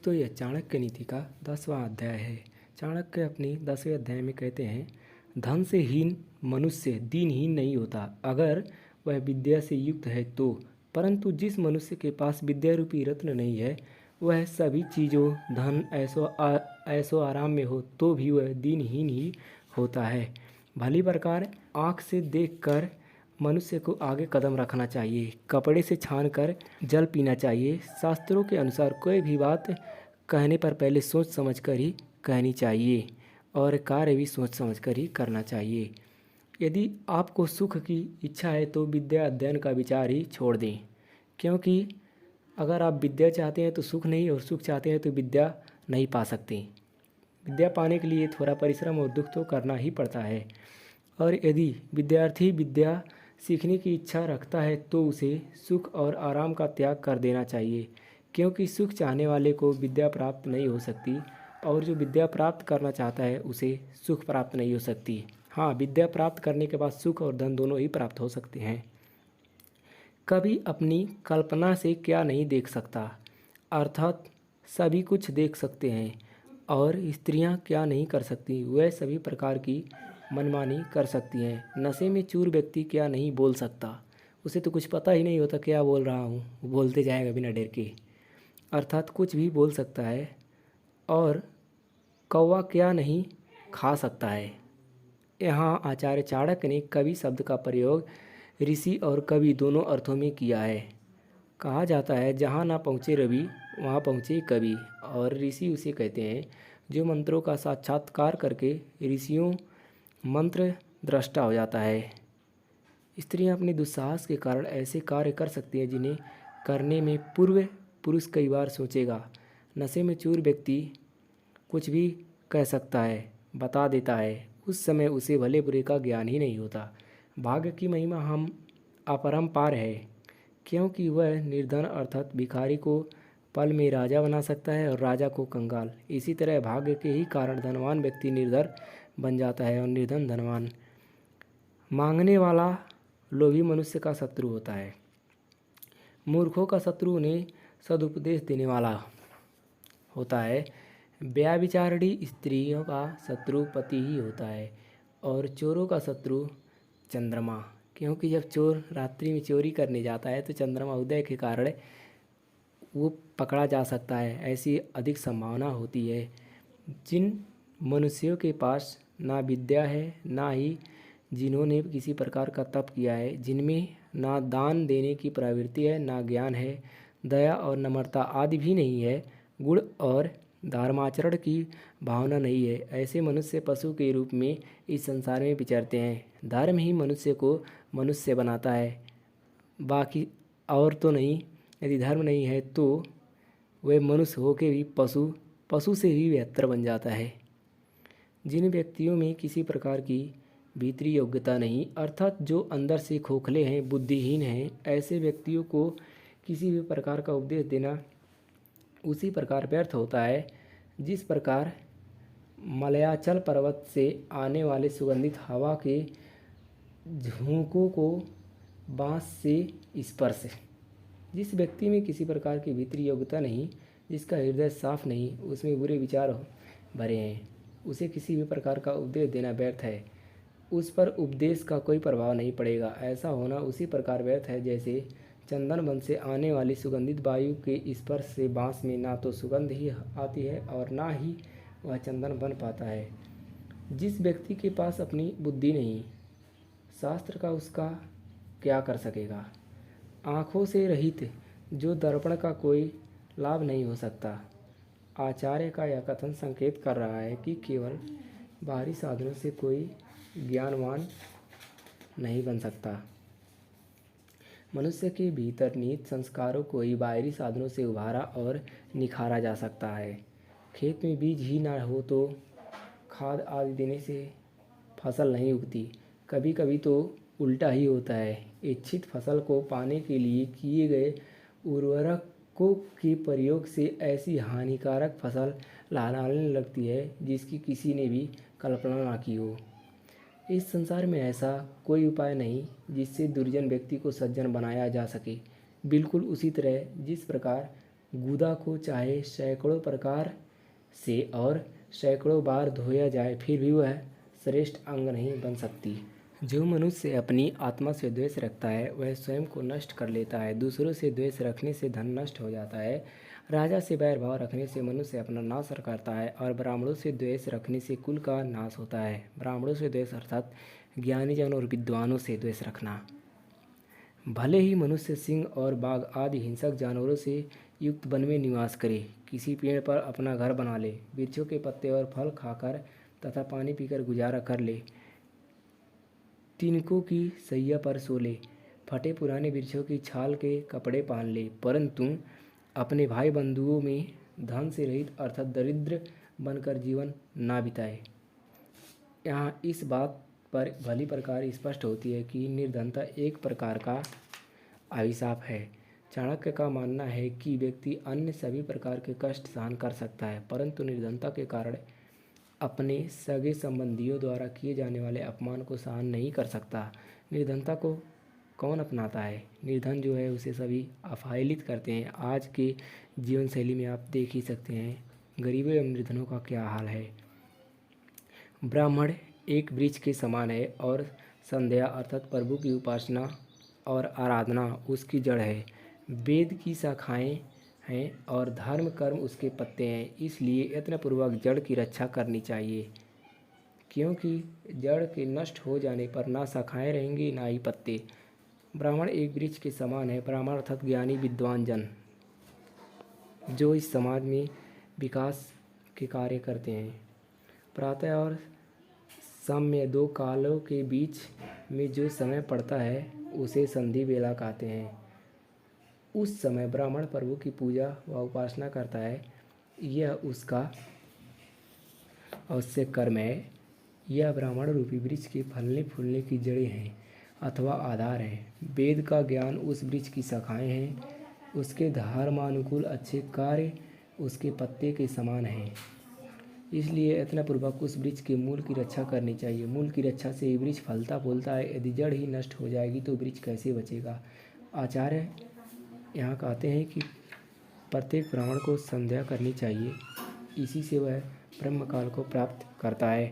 तो यह चाणक्य नीति का 10वां अध्याय है। चाणक्य अपनी 10वें अध्याय में कहते हैं, धन से हीन मनुष्य दीनहीन नहीं होता अगर वह विद्या से युक्त है तो, परंतु जिस मनुष्य के पास विद्या रूपी रत्न नहीं है, वह सभी चीज़ों धन ऐसो आराम में हो तो भी वह दीनहीन ही होता है। भली प्रकार आँख से देखकर मनुष्य को आगे कदम रखना चाहिए, कपड़े से छान कर जल पीना चाहिए। शास्त्रों के अनुसार कोई भी बात कहने पर पहले सोच समझ कर ही कहनी चाहिए और कार्य भी सोच समझ कर ही करना चाहिए। यदि आपको सुख की इच्छा है तो विद्या अध्ययन का विचार ही छोड़ दें, क्योंकि अगर आप विद्या चाहते हैं तो सुख नहीं, और सुख चाहते हैं तो विद्या नहीं पा सकते। विद्या पाने के लिए थोड़ा परिश्रम और दुख तो करना ही पड़ता है, और यदि विद्यार्थी विद्या सीखने की इच्छा रखता है तो उसे सुख और आराम का त्याग कर देना चाहिए, क्योंकि सुख चाहने वाले को विद्या प्राप्त नहीं हो सकती, और जो विद्या प्राप्त करना चाहता है उसे सुख प्राप्त नहीं हो सकती। हाँ, विद्या प्राप्त करने के बाद सुख और धन दोनों ही प्राप्त हो सकते हैं। कभी अपनी कल्पना से क्या नहीं देख सकता, अर्थात सभी कुछ देख सकते हैं, और स्त्रियां क्या नहीं कर सकती, वह सभी प्रकार की मनमानी कर सकती हैं। नशे में चूर व्यक्ति क्या नहीं बोल सकता, उसे तो कुछ पता ही नहीं होता क्या बोल रहा हूँ, बोलते जाएगा बिना डर के, अर्थात कुछ भी बोल सकता है। और कौवा क्या नहीं खा सकता है। यहाँ आचार्य चाणक्य ने कवि शब्द का प्रयोग ऋषि और कवि दोनों अर्थों में किया है। कहा जाता है, जहाँ ना पहुँचे रवि वहाँ पहुँचे कवि, और ऋषि उसे कहते हैं जो मंत्रों का साक्षात्कार करके ऋषियों मंत्र दृष्टा हो जाता है। स्त्रियां अपने दुस्साहस के कारण ऐसे कार्य कर सकती हैं जिन्हें करने में पूर्व पुरुष कई बार सोचेगा। नशे में चूर व्यक्ति कुछ भी कह सकता है, बता देता है, उस समय उसे भले बुरे का ज्ञान ही नहीं होता। भाग्य की महिमा हम अपरंपार है, क्योंकि वह निर्धन अर्थात भिखारी को पल में राजा बना सकता है और राजा को कंगाल। इसी तरह भाग्य के ही कारण धनवान व्यक्ति निर्धन बन जाता है और निर्धन धनवान। मांगने वाला लोभी मनुष्य का शत्रु होता है। मूर्खों का शत्रु उन्हें सदुपदेश देने वाला होता है। व्यभिचारिणी स्त्रियों का शत्रु पति ही होता है, और चोरों का शत्रु चंद्रमा, क्योंकि जब चोर रात्रि में चोरी करने जाता है तो चंद्रमा उदय के कारण वो पकड़ा जा सकता है, ऐसी अधिक संभावना होती है। जिन मनुष्यों के पास ना विद्या है, ना ही जिन्होंने किसी प्रकार का तप किया है, जिनमें ना दान देने की प्रवृत्ति है, ना ज्ञान है, दया और नम्रता आदि भी नहीं है, गुण और धर्माचरण की भावना नहीं है, ऐसे मनुष्य पशु के रूप में इस संसार में विचरते हैं। धर्म ही मनुष्य को मनुष्य बनाता है, बाकी और तो नहीं। यदि धर्म नहीं है तो वह मनुष्य होकर भी पशु से भी बेहतर बन जाता है। जिन व्यक्तियों में किसी प्रकार की भीतरी योग्यता नहीं, अर्थात जो अंदर से खोखले हैं, बुद्धिहीन हैं, ऐसे व्यक्तियों को किसी भी प्रकार का उपदेश देना उसी प्रकार व्यर्थ होता है जिस प्रकार मलयाचल पर्वत से आने वाले सुगंधित हवा के झोंकों को बाँस से स्पर्श। जिस व्यक्ति में किसी प्रकार की भीतरी योग्यता नहीं, जिसका हृदय साफ नहीं, उसमें बुरे विचार भरे हैं, उसे किसी भी प्रकार का उपदेश देना व्यर्थ है, उस पर उपदेश का कोई प्रभाव नहीं पड़ेगा। ऐसा होना उसी प्रकार व्यर्थ है जैसे चंदन वन से आने वाली सुगंधित वायु के स्पर्श से बाँस में ना तो सुगंध ही आती है और ना ही वह चंदन बन पाता है। जिस व्यक्ति के पास अपनी बुद्धि नहीं, शास्त्र का उसका क्या कर सकेगा। आँखों से रहित जो दर्पण का कोई लाभ नहीं हो सकता। आचार्य का यह कथन संकेत कर रहा है कि केवल बाहरी साधनों से कोई ज्ञानवान नहीं बन सकता। मनुष्य के भीतर निहित संस्कारों को ही बाहरी साधनों से उभारा और निखारा जा सकता है। खेत में बीज ही ना हो तो खाद आदि देने से फसल नहीं उगती। कभी कभी तो उल्टा ही होता है। इच्छित फसल को पाने के लिए किए गए उर्वरकों के प्रयोग से ऐसी हानिकारक फसल लहराने लगती है जिसकी किसी ने भी कल्पना ना की हो। इस संसार में ऐसा कोई उपाय नहीं जिससे दुर्जन व्यक्ति को सज्जन बनाया जा सके। बिल्कुल उसी तरह जिस प्रकार गूदा को चाहे सैकड़ों प्रकार से और सैकड़ों बार धोया जाए फिर भी वह श्रेष्ठ अंग नहीं बन सकती। जो मनुष्य अपनी आत्मा से द्वेष रखता है वह स्वयं को नष्ट कर लेता है। दूसरों से द्वेष रखने से धन नष्ट हो जाता है। राजा से बैर भाव रखने से मनुष्य अपना नाश करता है और ब्राह्मणों से द्वेष रखने से कुल का नाश होता है। ब्राह्मणों से द्वेष अर्थात ज्ञानी जन और विद्वानों से द्वेष रखना। भले ही मनुष्य सिंह और बाघ आदि हिंसक जानवरों से युक्त वन में निवास करे, किसी पेड़ पर अपना घर बना ले, वृक्षों के पत्ते और फल खाकर तथा पानी पीकर गुजारा कर ले, तिनकों की सैया पर सो ले, फटे पुराने वृक्षों की छाल के कपड़े पहन ले, परंतु अपने भाई बंधुओं में धन से रहित अर्थात दरिद्र बनकर जीवन ना बिताए। यहाँ इस बात पर भली प्रकार स्पष्ट होती है कि निर्धनता एक प्रकार का अभिशाप है। चाणक्य का मानना है कि व्यक्ति अन्य सभी प्रकार के कष्ट सहन कर सकता है, परंतु निर्धनता के कारण अपने सगे संबंधियों द्वारा किए जाने वाले अपमान को सहन नहीं कर सकता। निर्धनता को कौन अपनाता है? निर्धन जो है उसे सभी अपहेलित करते हैं। आज के जीवन शैली में आप देख ही सकते हैं गरीबों एवं निर्धनों का क्या हाल है। ब्राह्मण एक वृक्ष के समान है और संध्या अर्थात प्रभु की उपासना और आराधना उसकी जड़ है। वेद की शाखाएं हैं और धर्म कर्म उसके पत्ते हैं। इसलिए यत्नपूर्वक जड़ की रक्षा करनी चाहिए, क्योंकि जड़ के नष्ट हो जाने पर ना शाखाएं रहेंगी ना ही पत्ते। ब्राह्मण एक वृक्ष के समान है। ब्राह्मण अर्थात ज्ञानी विद्वान जन जो इस समाज में विकास के कार्य करते हैं। प्रातः और साम्य दो कालों के बीच में जो समय पड़ता है उसे संधि बेला कहते हैं। उस समय ब्राह्मण प्रभु की पूजा व उपासना करता है। यह उसका आवश्यक कर्म है। यह ब्राह्मण रूपी वृक्ष के फलने फूलने की जड़ें हैं अथवा आधार हैं। वेद का ज्ञान उस वृक्ष की शाखाएं हैं। उसके धर्मानुकूल अच्छे कार्य उसके पत्ते के समान हैं। इसलिए यत्नपूर्वक उस वृक्ष के मूल की रक्षा करनी चाहिए। मूल की रक्षा से ही वृक्ष फलता फूलता है। यदि जड़ ही नष्ट हो जाएगी तो वृक्ष कैसे बचेगा? आचार्य यहाँ कहते हैं कि प्रत्येक ब्राह्मण को संध्या करनी चाहिए, इसी से वह ब्रह्मकाल को प्राप्त करता है।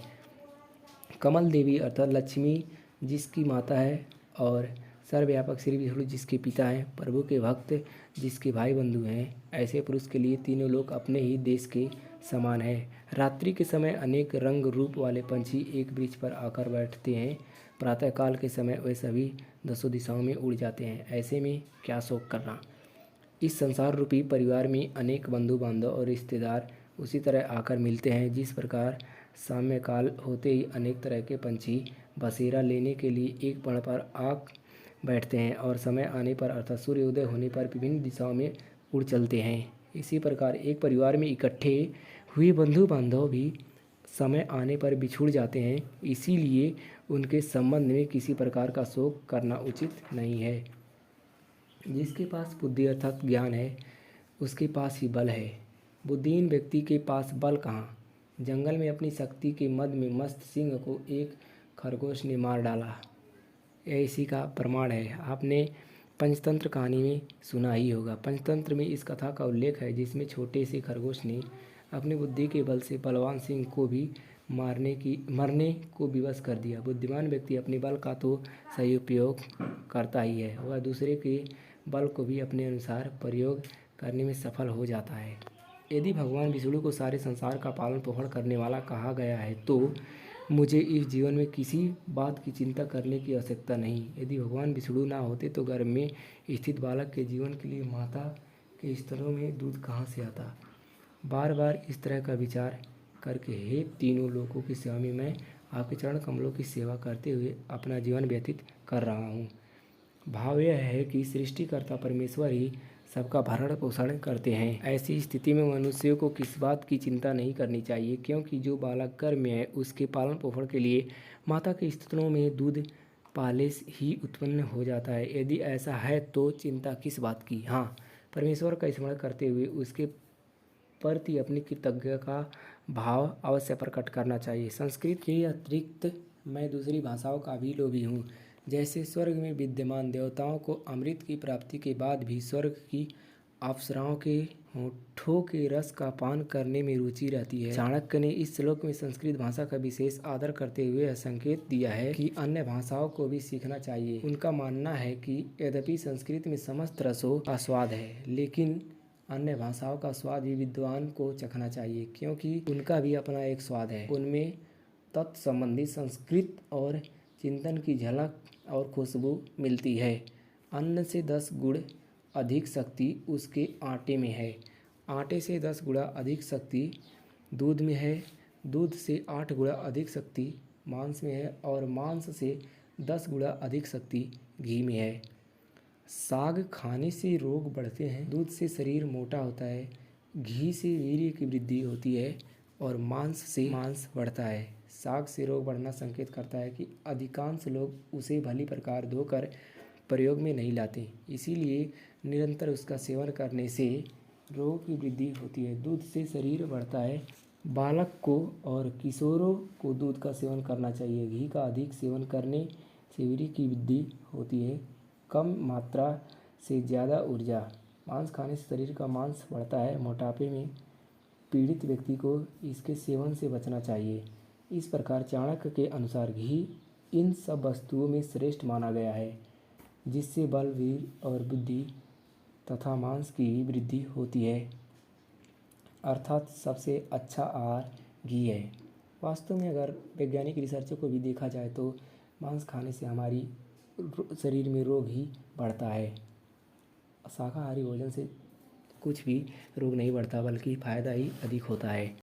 कमल देवी अर्थात लक्ष्मी जिसकी माता है और सर्वव्यापक श्री विष्णु जिसके पिता हैं, प्रभु के भक्त जिसके भाई बंधु हैं, ऐसे पुरुष के लिए तीनों लोक अपने ही देश के समान है। रात्रि के समय अनेक रंग रूप वाले पंछी एक वृक्ष पर आकर बैठते हैं। प्रातःकाल के समय वे सभी दसों दिशाओं में उड़ जाते हैं। ऐसे में क्या शोक करना। इस संसार रूपी परिवार में अनेक बंधु बांधव और रिश्तेदार उसी तरह आकर मिलते हैं जिस प्रकार साम्य काल होते ही अनेक तरह के पंछी बसेरा लेने के लिए एक पेड़ पर आग बैठते हैं और समय आने पर अर्थात सूर्योदय होने पर विभिन्न दिशाओं में उड़ चलते हैं। इसी प्रकार एक परिवार में इकट्ठे हुए बंधु बांधव भी समय आने पर बिछुड़ जाते हैं। इसीलिए उनके संबंध में किसी प्रकार का शोक करना उचित नहीं है। जिसके पास बुद्धि अर्थात ज्ञान है उसके पास ही बल है। बुद्धिहीन व्यक्ति के पास बल कहाँ? जंगल में अपनी शक्ति के मद में मस्त सिंह को एक खरगोश ने मार डाला, यह इसी का प्रमाण है। आपने पंचतंत्र कहानी में सुना ही होगा। पंचतंत्र में इस कथा का उल्लेख है जिसमें छोटे से खरगोश ने अपनी बुद्धि के बल से बलवान सिंह को भी मरने को विवश कर दिया। बुद्धिमान व्यक्ति अपने बल का तो सही उपयोग करता ही है, वह दूसरे के बल को भी अपने अनुसार प्रयोग करने में सफल हो जाता है। यदि भगवान विष्णु को सारे संसार का पालन पोषण करने वाला कहा गया है तो मुझे इस जीवन में किसी बात की चिंता करने की आवश्यकता नहीं। यदि भगवान विष्णु ना होते तो गर्भ में स्थित बालक के जीवन के लिए माता के स्तनों में दूध कहाँ से आता? बार बार इस तरह का विचार करके हे तीनों लोगों की सेवा में मैं आपके चरण कमलों की सेवा करते हुए अपना जीवन व्यतीत कर रहा हूँ। भाव यह है कि सृष्टिकर्ता परमेश्वर ही सबका भरण पोषण करते हैं। ऐसी स्थिति में मनुष्यों को किस बात की चिंता नहीं करनी चाहिए, क्योंकि जो बालक गर्भ में है उसके पालन पोषण के लिए माता के स्तनों में दूध पहले ही उत्पन्न हो जाता है। यदि ऐसा है तो चिंता किस बात की? हाँ, परमेश्वर का स्मरण करते हुए उसके प्रति अपनी कृतज्ञता का भाव अवश्य प्रकट करना चाहिए। संस्कृत के अतिरिक्त मैं दूसरी भाषाओं का भी लोभी हूँ। जैसे स्वर्ग में विद्यमान देवताओं को अमृत की प्राप्ति के बाद भी स्वर्ग की अप्सराओं के होठों के रस का पान करने में रुचि रहती है। चाणक्य ने इस श्लोक में संस्कृत भाषा का विशेष आदर करते हुए यह संकेत दिया है कि अन्य भाषाओं को भी सीखना चाहिए। उनका मानना है कि यद्यपि संस्कृत में समस्त रसों का स्वाद है, लेकिन अन्य भाषाओं का स्वाद भी विद्वान को चखना चाहिए, क्योंकि उनका भी अपना एक स्वाद है। उनमें तत्संबंधी संस्कृत और चिंतन की झलक और खुशबू मिलती है। अन्न से 10 गुण अधिक शक्ति उसके आटे में है। आटे से 10 गुणा अधिक शक्ति दूध में है। दूध से 8 गुणा अधिक शक्ति मांस में है और मांस से 10 गुणा अधिक शक्ति घी में है। साग खाने से रोग बढ़ते हैं। दूध से शरीर मोटा होता है। घी से वीर्य की वृद्धि होती है और मांस से मांस बढ़ता है। साग से रोग बढ़ना संकेत करता है कि अधिकांश लोग उसे भली प्रकार धोकर प्रयोग में नहीं लाते, इसीलिए निरंतर उसका सेवन करने से रोगों की वृद्धि होती है। दूध से शरीर बढ़ता है। बालक को और किशोरों को दूध का सेवन करना चाहिए। घी का अधिक सेवन करने से वीर्य की वृद्धि होती है। कम मात्रा से ज़्यादा ऊर्जा। मांस खाने से शरीर का मांस बढ़ता है। मोटापे में पीड़ित व्यक्ति को इसके सेवन से बचना चाहिए। इस प्रकार चाणक्य के अनुसार घी इन सब वस्तुओं में श्रेष्ठ माना गया है, जिससे बल, वीर और बुद्धि तथा मांस की वृद्धि होती है। अर्थात सबसे अच्छा आहार घी है। वास्तव में अगर वैज्ञानिक रिसर्चों को भी देखा जाए तो मांस खाने से हमारी शरीर में रोग ही बढ़ता है। शाकाहारी भोजन से कुछ भी रोग नहीं बढ़ता, बल्कि फ़ायदा ही अधिक होता है।